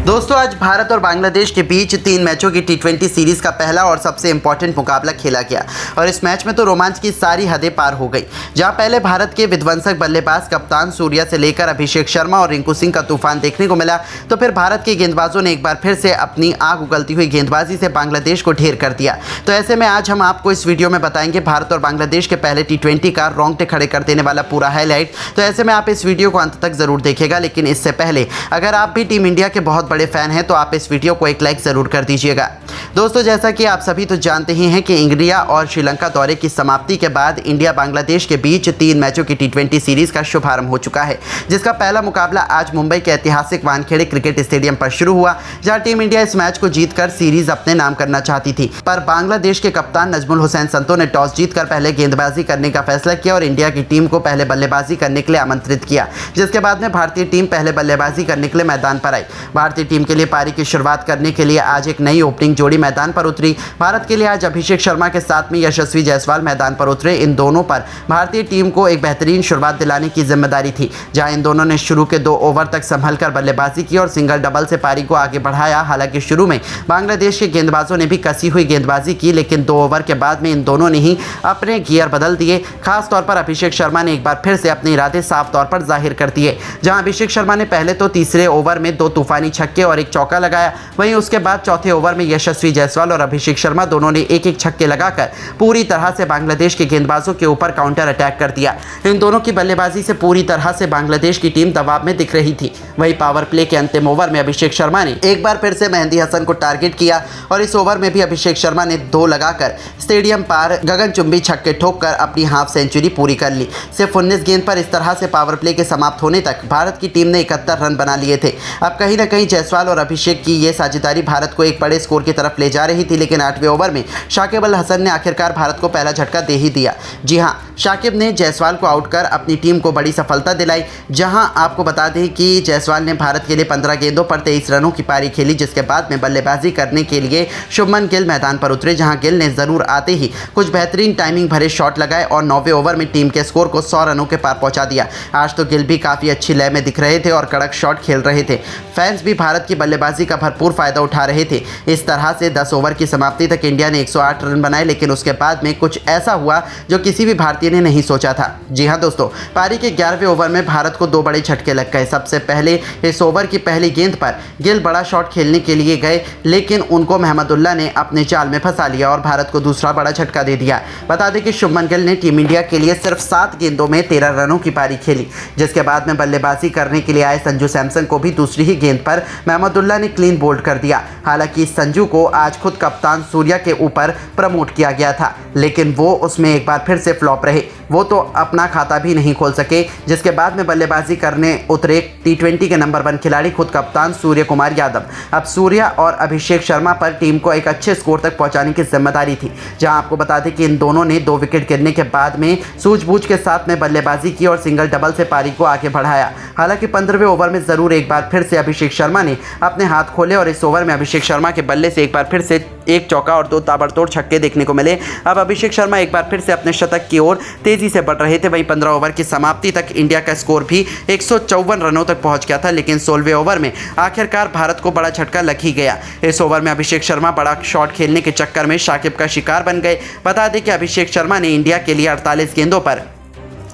दोस्तों आज भारत और बांग्लादेश के बीच 3 मैचों की टी20 सीरीज का पहला और सबसे इंपॉर्टेंट मुकाबला खेला गया और इस मैच में तो रोमांच की सारी हदें पार हो गई। जहां पहले भारत के विध्वंसक बल्लेबाज कप्तान सूर्या से लेकर अभिषेक शर्मा और रिंकू सिंह का तूफान देखने को मिला, तो फिर भारत के गेंदबाजों ने एक बार फिर से अपनी आग उगलती हुई गेंदबाजी से बांग्लादेश को ढेर कर दिया। तो ऐसे में आज हम आपको इस वीडियो में बताएंगे भारत और बांग्लादेश के पहले टी20 का रोंगटे खड़े कर देने वाला पूरा हाईलाइट। तो ऐसे में आप इस वीडियो को अंत तक जरूर देखिएगा, लेकिन इससे पहले अगर आप भी टीम इंडिया के बहुत बड़े फैन हैं तो आप इस वीडियो को एक लाइक जरूर कर दीजिएगा। दोस्तों जैसा कि आप सभी तो जानते ही हैं कि इंडिया और श्रीलंका दौरे की समाप्ति के बाद इंडिया बांग्लादेश के बीच 3 मैचों की टी20 सीरीज का शुभारंभ हो चुका है, जिसका पहला मुकाबला आज मुंबई के ऐतिहासिक वानखेड़े क्रिकेट स्टेडियम पर शुरू हुआ, जहां टीम इंडिया इस मैच को जीतकर सीरीज अपने नाम करना चाहती थी। पर बांग्लादेश के कप्तान नजमुल हुसैन संतो ने टॉस जीतकर पहले गेंदबाजी करने का फैसला किया और इंडिया की टीम को पहले बल्लेबाजी करने के लिए आमंत्रित किया, जिसके बाद में भारतीय टीम पहले बल्लेबाजी करने के लिए मैदान पर आई। भारतीय टीम के लिए पारी की शुरुआत करने के लिए आज एक नई ओपनिंग जोड़ी मैदान पर उतरी। भारत के लिए आज अभिषेक शर्मा के साथ में यशस्वी जायसवाल मैदान पर उतरे। इन दोनों पर भारतीय टीम को एक बेहतरीन शुरुआत दिलाने की जिम्मेदारी थी, जहां इन दोनों ने शुरू के 2 ओवर तक संभलकर बल्लेबाजी की और सिंगल डबल से पारी को आगे बढ़ाया। हालांकि शुरू में बांग्लादेश के गेंदबाजों ने भी कसी हुई गेंदबाजी की, लेकिन 2 ओवर के बाद में इन दोनों ने ही अपने गियर बदल दिए। खास तौर पर अभिषेक शर्मा ने एक बार फिर से अपने इरादे साफ तौर पर जाहिर कर दिए, जहां अभिषेक शर्मा ने पहले तो तीसरे ओवर में 2 तूफानी छक्के और एक चौका लगाया। वहीं उसके बाद चौथे ओवर में यशस्वी जायसवाल और अभिषेक शर्मा दोनों ने एक एक छक्के लगाकर पूरी तरह से बांग्लादेश के गेंदबाजों के ऊपर काउंटर अटैक कर दिया। इन दोनों की बल्लेबाजी से पूरी तरह से बांग्लादेश की टीम दबाव में दिख रही थी। वहीं पावर प्ले के अंतिम ओवर में अभिषेक शर्मा ने एक बार फिर से मेहंदी हसन को टारगेट किया और इस ओवर में भी अभिषेक शर्मा ने 2 लगाकर स्टेडियम पार गगनचुंबी छक्के ठोककर अपनी हाफ सेंचुरी पूरी कर ली। सिर्फ 19 गेंद पर इस तरह से पावर प्ले के समाप्त होने तक भारत की टीम ने 71 रन बना लिए थे। अब कहीं ना कहीं जायसवाल और अभिषेक की ये साझेदारी भारत को एक बड़े स्कोर की तरफ ले जा रही थी, लेकिन 8वें ओवर में शाकिब अल हसन ने आखिरकार भारत को पहला झटका दे ही दिया। जी हां, शाकिब ने जायसवाल को आउट कर अपनी टीम को बड़ी सफलता दिलाई। जहां आपको बता दें कि जायसवाल ने भारत के लिए 15 गेंदों पर 23 रनों की पारी खेली, जिसके बाद में बल्लेबाजी करने के लिए शुभमन गिल मैदान पर उतरे, जहां गिल ने जरूर आते ही कुछ बेहतरीन टाइमिंग भरे शॉट लगाए और 9वें ओवर में टीम के स्कोर को 100 रनों के पार पहुंचा दिया। आज तो गिल भी काफ़ी अच्छी लय में दिख रहे थे और कड़क शॉट खेल रहे थे। फैंस भी भारत की बल्लेबाजी का भरपूर फायदा उठा रहे थे। इस तरह से 10 ओवर की समाप्ति तक इंडिया ने 108 रन बनाए, लेकिन उसके बाद में कुछ ऐसा हुआ जो किसी भी भारतीय ने नहीं सोचा था। जी हां दोस्तों, पारी के 11वें ओवर में भारत को 2 बड़े झटके लग गए। सबसे पहले इस ओवर की पहली गेंद पर गिल बड़ा शॉट खेलने के लिए गए, लेकिन उनको महमदुल्लाह ने अपने जाल में फंसा लिया और भारत को दूसरा बड़ा झटका दे दिया। बता दें कि शुभमन गिल ने टीम इंडिया के लिए सिर्फ 7 गेंदों में 13 रनों की पारी खेली, जिसके बाद में बल्लेबाजी करने के लिए आए संजू सैमसन को भी दूसरी ही गेंद पर महमदुल्लाह ने क्लीन बोल्ड कर दिया। हालांकि संजू को आज खुद कप्तान सूर्या के ऊपर प्रमोट किया गया था, लेकिन वो उसमें एक बार फिर से फ्लॉप रहे। वो तो अपना खाता भी नहीं खोल सके, जिसके बाद में बल्लेबाजी करने उतरे टी20 के नंबर 1 खिलाड़ी खुद कप्तान सूर्य कुमार यादव। अब सूर्या और अभिषेक शर्मा पर टीम को एक अच्छे स्कोर तक पहुंचाने की जिम्मेदारी थी, जहां आपको बता दें कि इन दोनों ने 2 विकेट गिरने के बाद में सूझबूझ के साथ में बल्लेबाजी की और सिंगल डबल से पारी को आगे बढ़ाया। हालांकि 15वें ओवर में जरूर एक बार फिर से अभिषेक शर्मा ने अपने हाथ खोले और इस ओवर में अभिषेक शर्मा के बल्ले से एक बार फिर से एक चौका और 2 ताबड़तोड़ छक्के देखने को मिले। अब अभिषेक शर्मा एक बार फिर से अपने शतक की ओर तेजी से बढ़ रहे थे। वहीं 15 ओवर की समाप्ति तक इंडिया का स्कोर भी 154 रनों तक पहुंच गया था, लेकिन 16वें ओवर में आखिरकार भारत को बड़ा झटका लग ही गया। इस ओवर में अभिषेक शर्मा बड़ा शॉट खेलने के चक्कर में शाकिब का शिकार बन गए। बता दें कि अभिषेक शर्मा ने इंडिया के लिए 48 गेंदों पर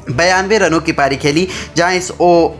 92 रनों की पारी खेली, जहां इस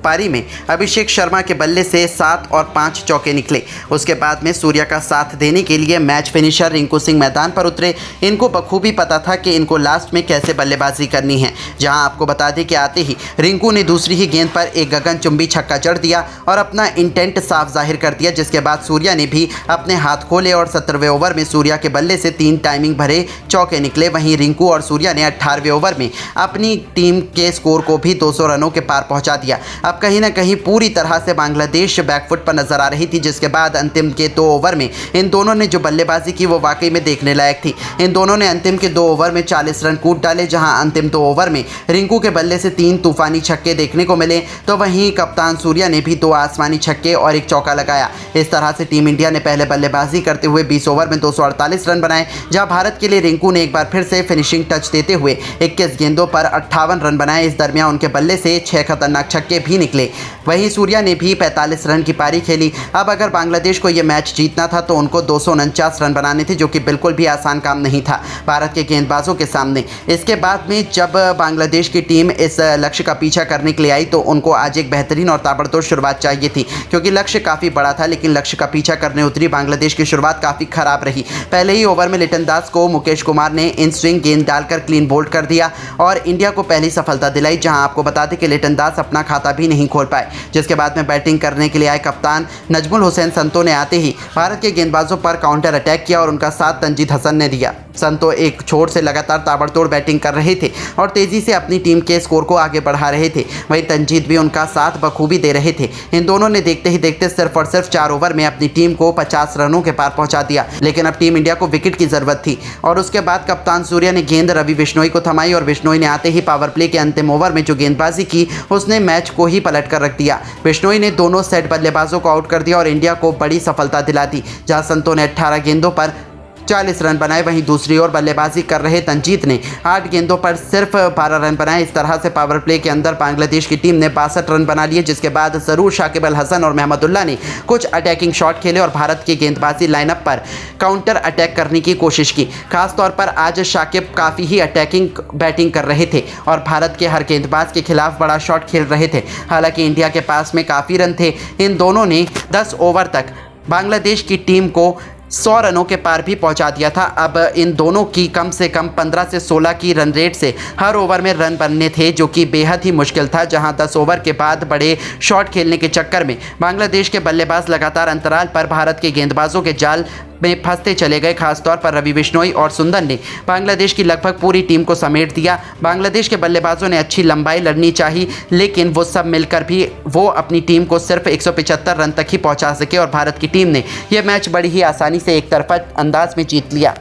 पारी में अभिषेक शर्मा के बल्ले से 7 और 5 चौके निकले। उसके बाद में सूर्या का साथ देने के लिए मैच फिनिशर रिंकू सिंह मैदान पर उतरे। इनको बखूबी पता था कि इनको लास्ट में कैसे बल्लेबाजी करनी है, जहां आपको बता दें कि आते ही रिंकू ने दूसरी ही गेंद पर एक गगनचुंबी छक्का जड़ दिया और अपना इंटेंट साफ जाहिर कर दिया, जिसके बाद सूर्या ने भी अपने हाथ खोले और 17वें ओवर में सूर्या के बल्ले से 3 टाइमिंग भरे चौके निकले। वहीं रिंकू और सूर्या ने 18वें ओवर में अपनी टीम के स्कोर को भी 200 रनों के पार पहुंचा दिया। अब कहीं ना कहीं पूरी तरह से बांग्लादेश बैकफुट पर नजर आ रही थी, जिसके बाद अंतिम के 2 ओवर में इन दोनों ने जो बल्लेबाजी की वो वाकई में देखने लायक थी। इन दोनों ने अंतिम के 2 ओवर में 40 रन कूद डाले, जहां अंतिम 2 ओवर में रिंकू के बल्ले से 3 तूफानी छक्के देखने को मिले, तो वहीं कप्तान सूर्या ने भी 2 आसमानी छक्के और एक चौका लगाया। इस तरह से टीम इंडिया ने पहले बल्लेबाजी करते हुए 20 ओवर में 248 रन बनाए, जहां भारत के लिए रिंकू ने एक बार फिर से फिनिशिंग टच देते हुए 21 गेंदों पर 58 रन बनाए। इस दरमियान उनके बल्ले से 6 खतरनाक छक्के भी निकले। वहीं सूर्या ने भी 45 रन की पारी खेली। अब अगर बांग्लादेश को यह मैच जीतना था तो उनको 249 रन बनाने थे, जो कि बिल्कुल भी आसान काम नहीं था भारत के गेंदबाजों के सामने। इसके बाद में जब बांग्लादेश की टीम इस लक्ष्य का पीछा करने के लिए आई तो उनको आज एक बेहतरीन और ताबड़तोड़ शुरुआत चाहिए थी, क्योंकि लक्ष्य काफ़ी बड़ा था। लेकिन लक्ष्य का पीछा करने उतरी बांग्लादेश की शुरुआत काफ़ी खराब रही। पहले ही ओवर में लिटन दास को मुकेश कुमार ने इन स्विंग गेंद डालकर क्लीन बोल्ड कर दिया और इंडिया को पहली सफलता दिलाई, जहां आपको बता दें कि लिटन दास अपना खाता भी नहीं खोल पाए। जिसके बाद में बैटिंग करने के लिए आए कप्तान नजमुल हुसैन संतो ने आते ही भारत के गेंदबाजों पर काउंटर अटैक किया और उनका साथ तंजीद हसन ने दिया। संतो एक छोर से लगातार ताबड़तोड़ बैटिंग कर रहे थे और तेजी से अपनी टीम के स्कोर को आगे बढ़ा रहे थे। वहीं तंजीद भी उनका साथ बखूबी दे रहे थे। इन दोनों ने देखते ही देखते सिर्फ और सिर्फ 4 ओवर में अपनी टीम को 50 रनों के पार पहुंचा दिया। लेकिन अब टीम इंडिया को विकेट की जरूरत थी और उसके बाद कप्तान सूर्या ने गेंद रवि बिश्नोई को थमाई और बिश्नोई ने आते ही पावर प्ले के अंतिम ओवर में जो गेंदबाजी की उसने मैच को ही पलट कर रख दिया। बिश्नोई ने दोनों सेट बल्लेबाजों को आउट कर दिया और इंडिया को बड़ी सफलता दिला दी, जहां संतो ने 18 गेंदों पर 40 रन बनाए। वहीं दूसरी ओर बल्लेबाजी कर रहे तंजीद ने 8 गेंदों पर सिर्फ 12 रन बनाए। इस तरह से पावर प्ले के अंदर बांग्लादेश की टीम ने 62 रन बना लिए, जिसके बाद जरूर शाकिब अल हसन और महमदुल्लाह ने कुछ अटैकिंग शॉट खेले और भारत की गेंदबाजी लाइनअप पर काउंटर अटैक करने की कोशिश की। खासतौर पर आज शाकिब काफ़ी ही अटैकिंग बैटिंग कर रहे थे और भारत के हर गेंदबाज के खिलाफ बड़ा शॉट खेल रहे थे। हालांकि इंडिया के पास में काफ़ी रन थे। इन दोनों ने 10 ओवर तक बांग्लादेश की टीम को 100 रनों के पार भी पहुंचा दिया था। अब इन दोनों की कम से कम 15 से 16 की रन रेट से हर ओवर में रन बनने थे, जो कि बेहद ही मुश्किल था। जहां 10 ओवर के बाद बड़े शॉट खेलने के चक्कर में बांग्लादेश के बल्लेबाज लगातार अंतराल पर भारत के गेंदबाजों के जाल में फंसते चले गए। खासतौर पर रवि बिश्नोई और सुंदर ने बांग्लादेश की लगभग पूरी टीम को समेट दिया। बांग्लादेश के बल्लेबाजों ने अच्छी लंबाई लड़नी चाहिए, लेकिन वो सब मिलकर भी वो अपनी टीम को सिर्फ 175 रन तक ही पहुंचा सके और भारत की टीम ने यह मैच बड़ी ही आसानी से एक तरफा अंदाज में जीत लिया।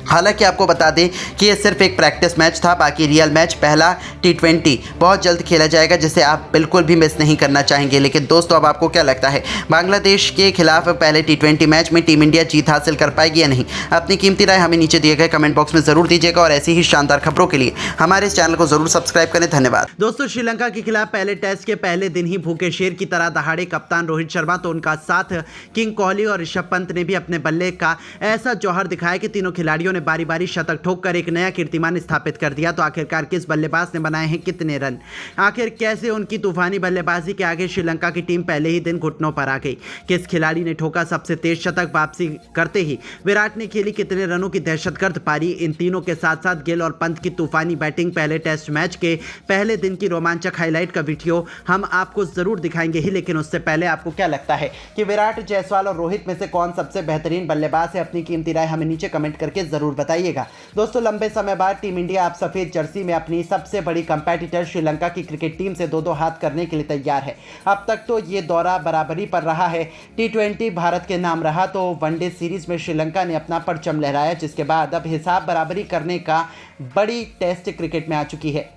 हालांकि आपको बता दें कि ये सिर्फ एक प्रैक्टिस मैच था। बाकी रियल मैच पहला T20 बहुत जल्द खेला जाएगा, जिसे आप बिल्कुल भी मिस नहीं करना चाहेंगे। लेकिन दोस्तों, अब आपको क्या लगता है, बांग्लादेश के खिलाफ पहले T20 मैच में टीम इंडिया जीत हासिल कर पाएगी या नहीं? अपनी कीमती राय हमें नीचे दिए गए कमेंट बॉक्स में ज़रूर दीजिएगा और ऐसी ही शानदार खबरों के लिए हमारे इस चैनल को ज़रूर सब्सक्राइब करें। धन्यवाद। दोस्तों, श्रीलंका के खिलाफ पहले टेस्ट के पहले दिन ही भूखे शेर की तरह दहाड़े कप्तान रोहित शर्मा, तो उनका साथ किंग कोहली और ऋषभ पंत ने भी अपने बल्ले का ऐसा जौहर दिखाया कि तीनों खिलाड़ियों ने बारी बारी शतक ठोककर एक नया कीर्तिमान स्थापित कर दिया। तो आखिरकार किस बल्लेबाज ने बनाए हैं कितने रन? आखिर कैसे उनकी तूफानी बल्लेबाजी के आगे श्रीलंका की टीम पहले ही दिन घुटनों पर आ गई? किस खिलाड़ी ने ठोका सबसे तेज शतक? वापसी करते ही विराट ने खेली कितने रनों की दहशतगर्द पारी? इन तीनों के साथ साथ गिल और पंत की तूफानी बैटिंग, पहले टेस्ट मैच के पहले दिन की रोमांचक हाईलाइट का वीडियो हम आपको जरूर दिखाएंगे ही। लेकिन उससे पहले आपको क्या लगता है कि विराट, जायसवाल और रोहित में से कौन सबसे बेहतरीन बल्लेबाज है? अपनी कीमती राय हमें नीचे कमेंट करके जरूर बताइएगा। दोस्तों, लंबे समय बाद टीम इंडिया अब सफेद जर्सी में अपनी सबसे बड़ी कंपेटिटर श्रीलंका की क्रिकेट टीम से दो हाथ करने के लिए तैयार है। अब तक तो ये दौरा बराबरी पर रहा है। T20 भारत के नाम रहा तो वनडे सीरीज में श्रीलंका ने अपना परचम लहराया, जिसके बाद अब हिसाब बराबरी करने का बड़ी टेस्ट क्रिकेट में आ चुकी है,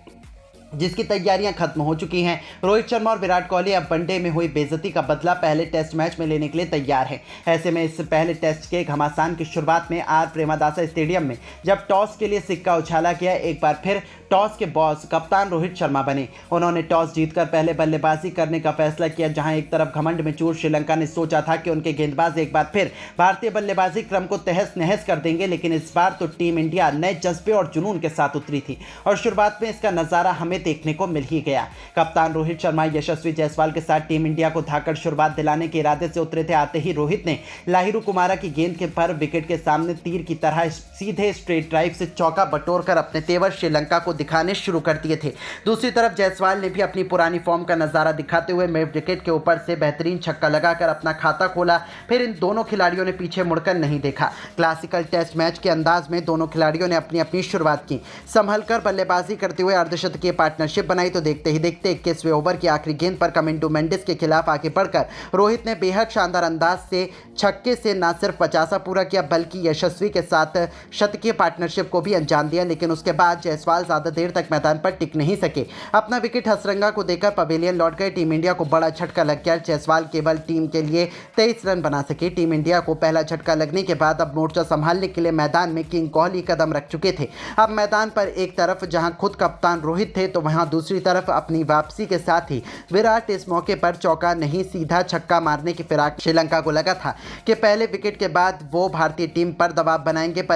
जिसकी तैयारियां खत्म हो चुकी हैं। रोहित शर्मा और विराट कोहली अब वनडे में हुई बेइज्जती का बदला पहले टेस्ट मैच में लेने के लिए तैयार हैं। ऐसे में इस पहले टेस्ट के घमासान की शुरुआत में आर प्रेमादासा स्टेडियम में जब टॉस के लिए सिक्का उछाला गया, एक बार फिर टॉस के बॉस कप्तान रोहित शर्मा बने। उन्होंने टॉस जीतकर पहले बल्लेबाजी करने का फैसला किया। जहां एक तरफ घमंड में चूर श्रीलंका ने सोचा था कि उनके गेंदबाज एक बार फिर भारतीय बल्लेबाजी क्रम को तहस नहस कर देंगे, लेकिन इस बार तो टीम इंडिया नए जज्बे और जुनून के साथ उतरी थी और शुरुआत में इसका नजारा हमें देखने को मिल ही गया। कप्तान रोहित शर्मा यशस्वी जायसवाल के साथ टीम इंडिया को धाकड़ शुरुआत दिलाने के इरादे से उतरे थे। आते ही रोहित ने लाहिरू कुमारा की गेंद के पर विकेट के सामने तीर की तरह सीधे स्ट्रेट ड्राइव से चौका बटोरकर अपने तेवर श्रीलंका को दिखाने शुरू कर दिए थे। दूसरी तरफ जायसवाल ने भी अपनी पुरानी फॉर्म का नजारा दिखाते हुए मिड विकेट के ऊपर से बेहतरीन छक्का लगाकर अपना खाता खोला। फिर इन दोनों खिलाड़ियों ने पीछे मुड़कर नहीं देखा। क्लासिकल टेस्ट मैच के अंदाज में दोनों खिलाड़ियों ने अपनी अपनी शुरुआत की। संभलकर बल्लेबाजी करते हुए अर्धशतकीय पार्टनरशिप बनाई तो देखते ही देखते 21वें ओवर की आखिरी गेंद पर कमिंडो मेंडिस के खिलाफ आगे बढ़कर रोहित ने बेहद शानदार अंदाज से छक्के से न सिर्फ 50 पूरा किया बल्कि यशस्वी के साथ शतकीय पार्टनरशिप को भी अंजाम दिया। लेकिन उसके बाद जायसवाल ज़्यादा देर तक मैदान पर टिक नहीं सके। अपना विकेट हसरंगा को देकर पवेलियन लौट गए। टीम इंडिया को बड़ा झटका लग गया। जायसवाल केवल टीम के लिए 23 रन बना सके। टीम इंडिया को पहला झटका लगने के बाद अब मोर्चा संभालने के लिए मैदान में किंग कोहली कदम रख चुके थे। अब मैदान पर एक तरफ जहां खुद कप्तान रोहित थे तो वहां दूसरी तरफ अपनी वापसी के साथ ही विराट इस मौके पर चौका नहीं सीधा छक्का मारने की फिराक श्रीलंका को लगा था कि पहले विकेट के बाद वो भारतीय टीम पर दबाव बनाएंगे, पर